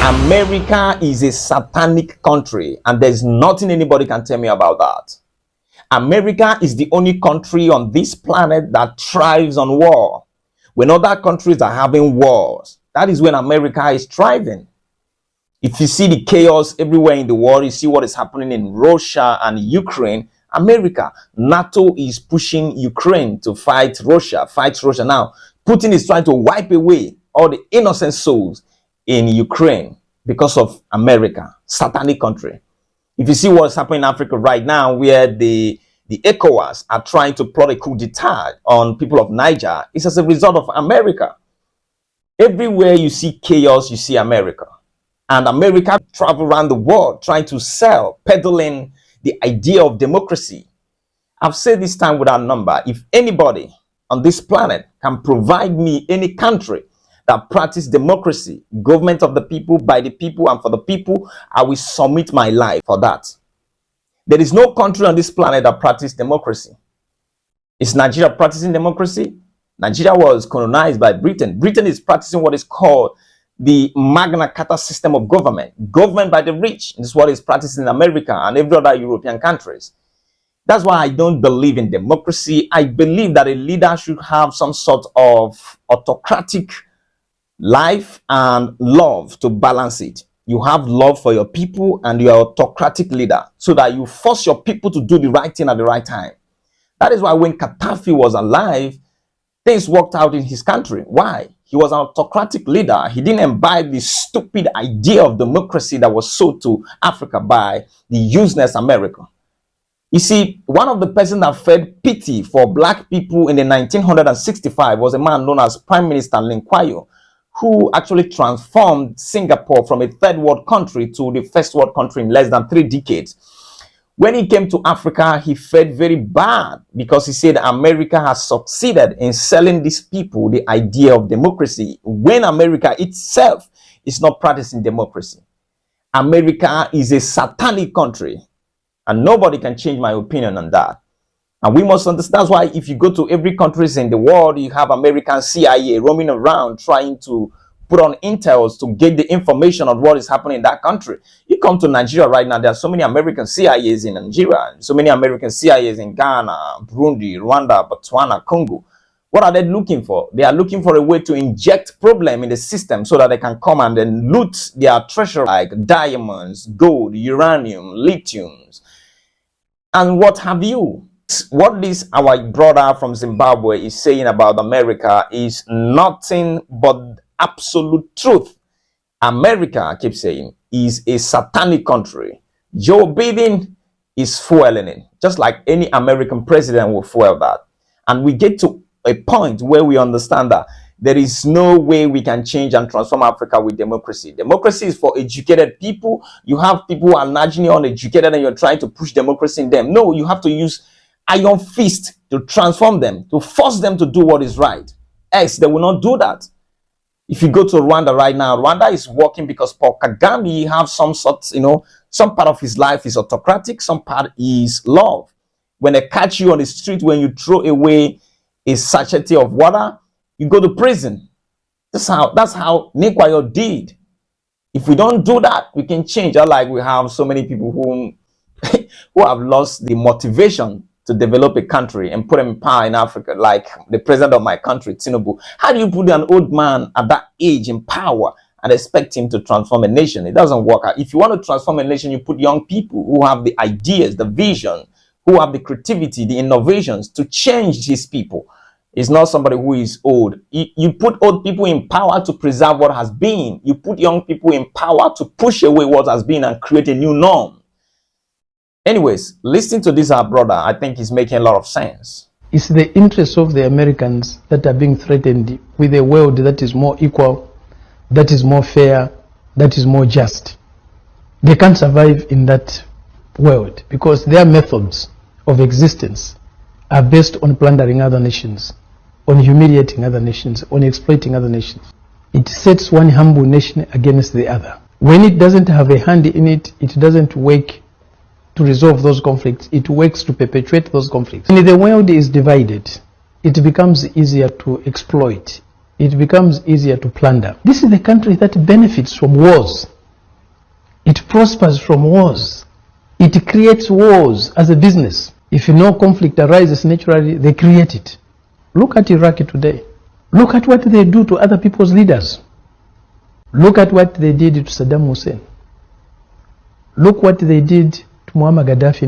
America is a satanic country, and there's nothing anybody can tell me about that. America is the only country on this planet that thrives on war. When other countries are having wars, that is when America is thriving. If you see the chaos everywhere in the world, you see what is happening in Russia and Ukraine. America, NATO is pushing Ukraine to fight Russia. Now, Putin is trying to wipe away all the innocent souls in Ukraine because of America, satanic country. If you see what's happening in Africa right now, where the ECOWAS are trying to plot a coup d'etat on people of Niger, it's as a result of America. Everywhere you see chaos, you see America. And America travel around the world trying to sell, peddling the idea of democracy. I've said this time without number, if anybody on this planet can provide me any country that practice democracy, government of the people, by the people, and for the people, I will submit my life for that. There is no country on this planet that practices democracy. Is Nigeria practicing democracy? Nigeria was colonized by Britain. Britain is practicing what is called the Magna Carta system of government, government by the rich. This is what is practiced in America and every other European countries. That's why I don't believe in democracy. I believe that a leader should have some sort of autocratic life and love to balance it. You have love for your people and you're an autocratic leader so that you force your people to do the right thing at the right time. That is why when Gaddafi was alive, things worked out in his country. Why? He was an autocratic leader. He didn't imbibe the stupid idea of democracy that was sold to Africa by the useless America. You see, one of the persons that fed pity for black people in the 1965 was a man known as Prime Minister Lee Kuan Yew, who actually transformed Singapore from a third world country to the first world country in less than 3 decades. When he came to Africa, he felt very bad because he said America has succeeded in selling these people the idea of democracy when America itself is not practicing democracy. America is a satanic country, and nobody can change my opinion on that. And we must understand. That's why if you go to every country in the world, you have American CIA roaming around trying to put on intels to get the information on what is happening in that country. You come to Nigeria right now, there are so many American CIAs in Nigeria, so many American CIAs in Ghana, Burundi, Rwanda, Botswana, Congo. What are they looking for? They are looking for a way to inject problem in the system so that they can come and then loot their treasure like diamonds, gold, uranium, lithiums, and what have you. What this our brother from Zimbabwe is saying about America is nothing but absolute truth. America, I keep saying, is a satanic country. Joe Biden is fueling it, just like any American president will fuel that. And we get to a point where we understand that there is no way we can change and transform Africa with democracy. Democracy is for educated people. You have people who are largely uneducated and you're trying to push democracy in them. No, you have to use iron fist to transform them, to force them to do what is right. Else, they will not do that. If you go to Rwanda right now, Rwanda is working because Paul Kagame have some sort, some part of his life is autocratic, some part is love. When they catch you on the street, when you throw away a sachet of water, you go to prison. That's how Lee Kuan Yew did. If we don't do that, we can change. Like we have so many people who have lost the motivation to develop a country and put them in power in Africa, like the president of my country, Tinubu. How do you put an old man at that age in power and expect him to transform a nation? It doesn't work out. If you want to transform a nation, you put young people who have the ideas, the vision, who have the creativity, the innovations to change these people. It's not somebody who is old. You put old people in power to preserve what has been. You put young people in power to push away what has been and create a new norm. Anyways, listening to this, our brother, I think is making a lot of sense. It's the interests of the Americans that are being threatened with a world that is more equal, that is more fair, that is more just. They can't survive in that world because their methods of existence are based on plundering other nations, on humiliating other nations, on exploiting other nations. It sets one humble nation against the other. When it doesn't have a hand in it, it doesn't work to resolve those conflicts. It works to perpetuate those conflicts. When the world is divided, it becomes easier to exploit. It becomes easier to plunder. This is the country that benefits from wars. It prospers from wars. It creates wars as a business. If no conflict arises naturally, they create it. Look at Iraq today. Look at what they do to other people's leaders. Look at what they did to Saddam Hussein. Look what they did to Muammar Gaddafi.